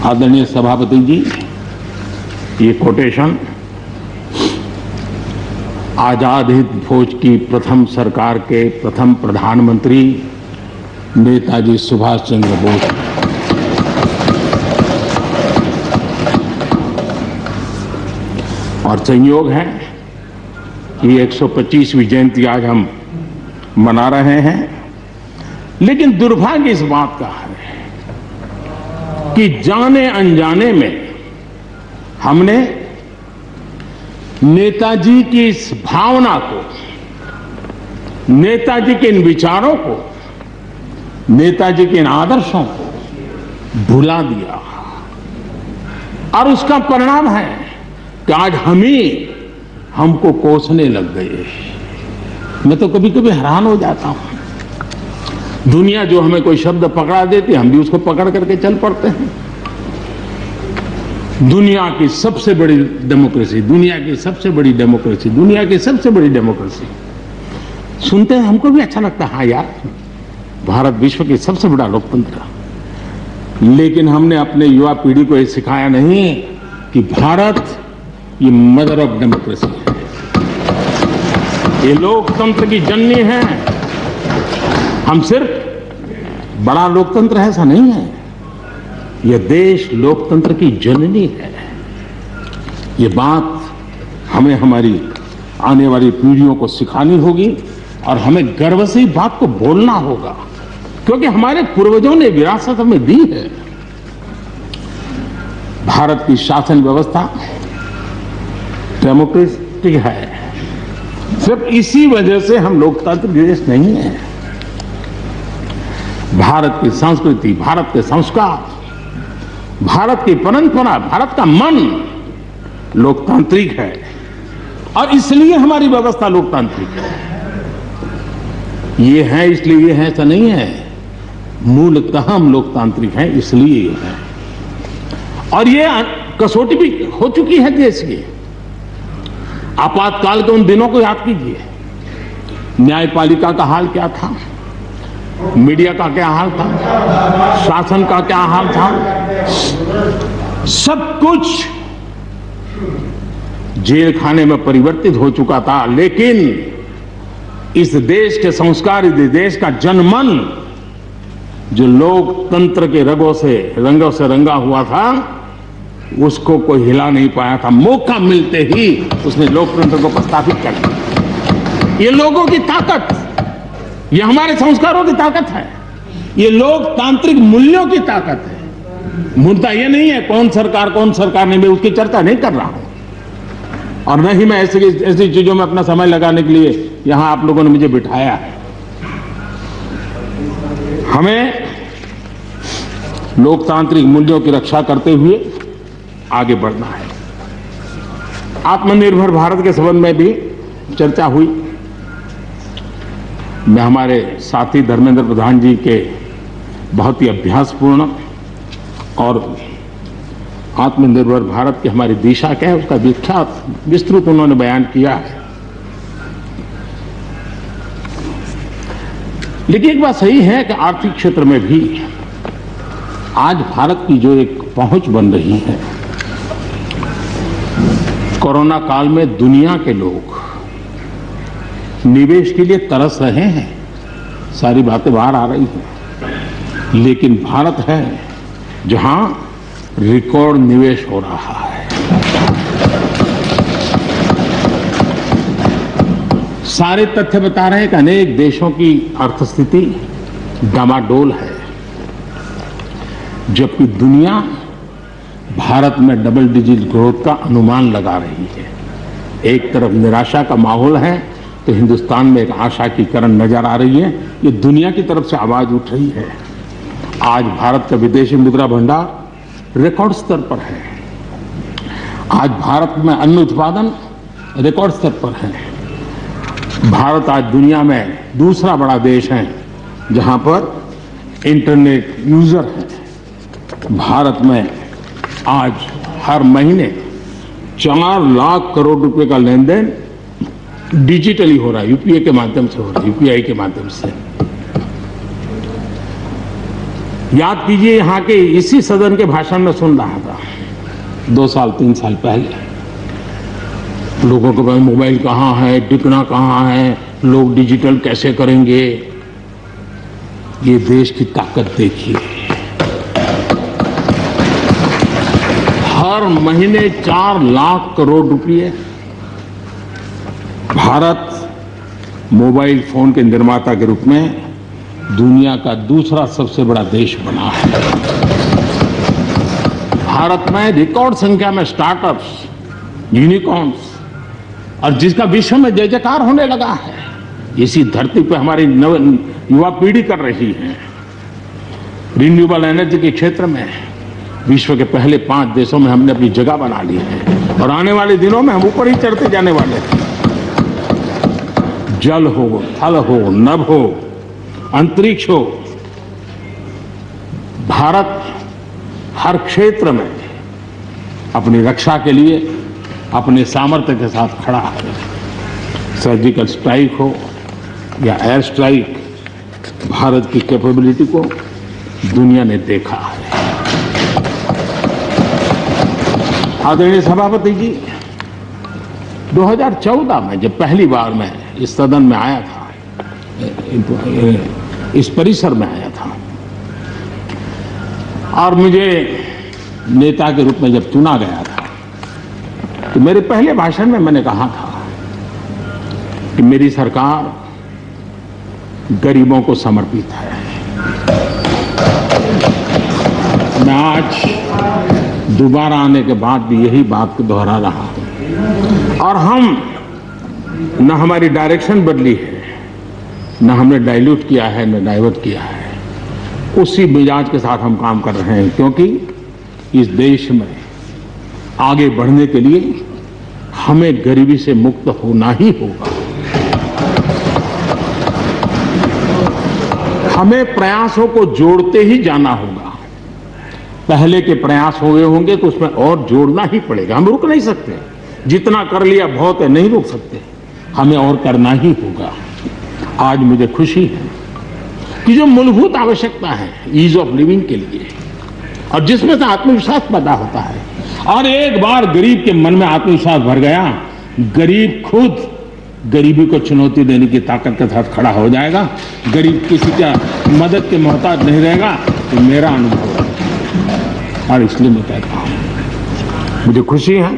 आदरणीय सभापति जी, ये कोटेशन आजाद हिंद फौज की प्रथम सरकार के प्रथम प्रधानमंत्री नेताजी सुभाष चंद्र बोस और संयोग है कि 125वीं जयंती आज हम मना रहे हैं। लेकिन दुर्भाग्य इस बात का है कि जाने अनजाने में हमने नेताजी की इस भावना को, नेताजी के इन विचारों को, नेताजी के इन आदर्शों को भुला दिया। और उसका परिणाम है कि आज हमको कोसने लग गए। मैं तो कभी कभी हैरान हो जाता हूं। दुनिया जो हमें कोई शब्द पकड़ा देती, हम भी उसको पकड़ करके चल पड़ते हैं। दुनिया की सबसे बड़ी डेमोक्रेसी, दुनिया की सबसे बड़ी डेमोक्रेसी, दुनिया की सबसे बड़ी डेमोक्रेसी सुनते हैं, हमको भी अच्छा लगता है। हाँ यार, भारत विश्व की सबसे बड़ा लोकतंत्र। लेकिन हमने अपने युवा पीढ़ी को यह सिखाया नहीं कि भारत ये मदर ऑफ डेमोक्रेसी है, ये लोकतंत्र की जननी है। हम सिर्फ बड़ा लोकतंत्र है ऐसा नहीं है, यह देश लोकतंत्र की जननी है। ये बात हमें हमारी आने वाली पीढ़ियों को सिखानी होगी और हमें गर्व से इस बात को बोलना होगा, क्योंकि हमारे पूर्वजों ने विरासत हमें दी है। भारत की शासन व्यवस्था डेमोक्रेटिक है। सिर्फ इसी वजह से हम लोकतांत्रिक देश नहीं है। भारत की संस्कृति, भारत के संस्कार, भारत की परंपरा, भारत का मन लोकतांत्रिक है और इसलिए हमारी व्यवस्था लोकतांत्रिक है। ये है इसलिए ये है ऐसा नहीं है, मूलतः हम लोकतांत्रिक हैं इसलिए ये है। और ये कसौटी भी हो चुकी है देश की। आपातकाल के उन दिनों को याद कीजिए, न्यायपालिका का हाल क्या था, मीडिया का क्या हाल था, शासन का क्या हाल था। सब कुछ जेल खाने में परिवर्तित हो चुका था। लेकिन इस देश के संस्कार, इस देश का जनमन जो लोकतंत्र के रंगों से रंगा हुआ था, उसको कोई हिला नहीं पाया था। मौका मिलते ही उसने लोकतंत्र को प्रस्थापित कर दिया। ये लोगों की ताकत, ये हमारे संस्कारों की ताकत है, ये लोकतांत्रिक मूल्यों की ताकत है। मुद्दा ये नहीं है कौन सरकार नहीं, मैं उसकी चर्चा नहीं कर रहा हूं और न ही मैं ऐसी चीजों में अपना समय लगाने के लिए यहां आप लोगों ने मुझे बिठाया है। हमें लोकतांत्रिक मूल्यों की रक्षा करते हुए आगे बढ़ना है। आत्मनिर्भर भारत के संबंध में भी चर्चा हुई। मैं हमारे साथी धर्मेंद्र प्रधान जी के बहुत ही अभ्यासपूर्ण और आत्मनिर्भर भारत की हमारी दिशा क्या है उसका विख्यात विस्तृत उन्होंने बयान किया है। लेकिन एक बात सही है कि आर्थिक क्षेत्र में भी आज भारत की जो एक पहुंच बन रही है, कोरोना काल में दुनिया के लोग निवेश के लिए तरस रहे हैं, सारी बातें बाहर आ रही हैं। लेकिन भारत है जहां रिकॉर्ड निवेश हो रहा है। सारे तथ्य बता रहे हैं कि अनेक देशों की अर्थस्थिति डामाडोल है, जबकि दुनिया भारत में डबल डिजिट ग्रोथ का अनुमान लगा रही है। एक तरफ निराशा का माहौल है तो हिंदुस्तान में एक आशा की किरण नजर आ रही है। ये दुनिया की तरफ से आवाज उठ रही है। आज भारत का विदेशी मुद्रा भंडार रिकॉर्ड स्तर पर है। आज भारत में अन्न उत्पादन रिकॉर्ड स्तर पर है। भारत आज दुनिया में दूसरा बड़ा देश है जहां पर इंटरनेट यूजर है। भारत में आज हर महीने 4 लाख करोड़ रुपए का लेन देन डिजिटली हो रहा है, यूपीआई के माध्यम से हो रहा है, यूपीआई के माध्यम से। याद कीजिए, यहाँ के इसी सदन के भाषण में सुन रहा था 2 साल 3 साल पहले। लोगों के पास मोबाइल कहाँ है, टिकना कहाँ है, लोग डिजिटल कैसे करेंगे। ये देश की ताकत देखिए, हर महीने 4 लाख करोड़ रुपए भारत मोबाइल फोन के निर्माता के रूप में दुनिया का दूसरा सबसे बड़ा देश बना है। भारत में रिकॉर्ड संख्या में स्टार्टअप्स, यूनिकॉर्न्स, और जिसका विश्व में जय जयकार होने लगा है, इसी धरती पर हमारी युवा पीढ़ी कर रही है। रिन्यूएबल एनर्जी के क्षेत्र में विश्व के पहले 5 देशों में हमने अपनी जगह बना ली है और आने वाले दिनों में हम ऊपर ही चढ़ते जाने वाले हैं। जल हो, थल हो, नभ हो, अंतरिक्ष हो, भारत हर क्षेत्र में अपनी रक्षा के लिए अपने सामर्थ्य के साथ खड़ा है। सर्जिकल स्ट्राइक हो या एयर स्ट्राइक, भारत की कैपेबिलिटी को दुनिया ने देखा है। आदरणीय सभापति जी, 2014 में जब पहली बार मैं इस सदन में आया था, इस परिसर में आया था, और मुझे नेता के रूप में जब चुना गया था, तो मेरे पहले भाषण में मैंने कहा था कि मेरी सरकार गरीबों को समर्पित है। मैं आज दोबारा आने के बाद भी यही बात को दोहरा रहा हूं, और हम न हमारी डायरेक्शन बदली है, न हमने डाइल्यूट किया है, न डाइवर्ट किया है। उसी मिजाज के साथ हम काम कर रहे हैं, क्योंकि इस देश में आगे बढ़ने के लिए हमें गरीबी से मुक्त होना ही होगा। हमें प्रयासों को जोड़ते ही जाना होगा। पहले के प्रयास हुए होंगे तो उसमें और जोड़ना ही पड़ेगा। हम रुक नहीं सकते, जितना कर लिया बहुत है, नहीं रुक सकते, हमें और करना ही होगा। आज मुझे खुशी है कि जो मूलभूत आवश्यकता है ईज ऑफ लिविंग के लिए, और जिसमें से आत्मविश्वास पैदा होता है, और एक बार गरीब के मन में आत्मविश्वास भर गया, गरीब खुद गरीबी को चुनौती देने की ताकत के साथ खड़ा हो जाएगा। गरीब किसी का मदद के मोहताज नहीं रहेगा। तो मेरा अनुभव है, और इसलिए मैं कहता हूं, मुझे खुशी है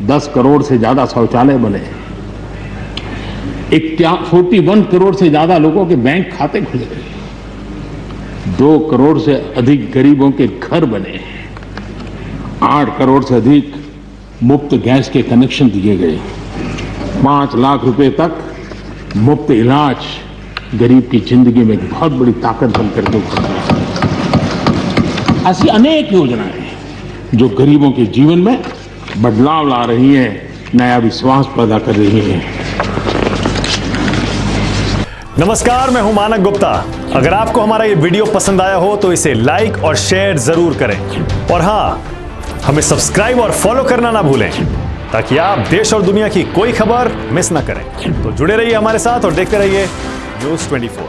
10 करोड़ से ज्यादा शौचालय बने, 41 करोड़ से ज्यादा लोगों के बैंक खाते खुले, 2 करोड़ से अधिक गरीबों के घर बने, 8 करोड़ से अधिक मुफ्त गैस के कनेक्शन दिए गए, 5 लाख रुपए तक मुफ्त इलाज गरीब की जिंदगी में एक बहुत बड़ी ताकत बनकर के उभर रही है। ऐसी अनेक योजनाएं जो गरीबों के जीवन में बदलाव ला रही हैं, नया विश्वास पैदा कर रही हैं। नमस्कार, मैं हूं मानक गुप्ता। अगर आपको हमारा ये वीडियो पसंद आया हो तो इसे लाइक और शेयर जरूर करें, और हां, हमें सब्सक्राइब और फॉलो करना ना भूलें, ताकि आप देश और दुनिया की कोई खबर मिस ना करें। तो जुड़े रहिए हमारे साथ और देखते रहिए न्यूज़ 24।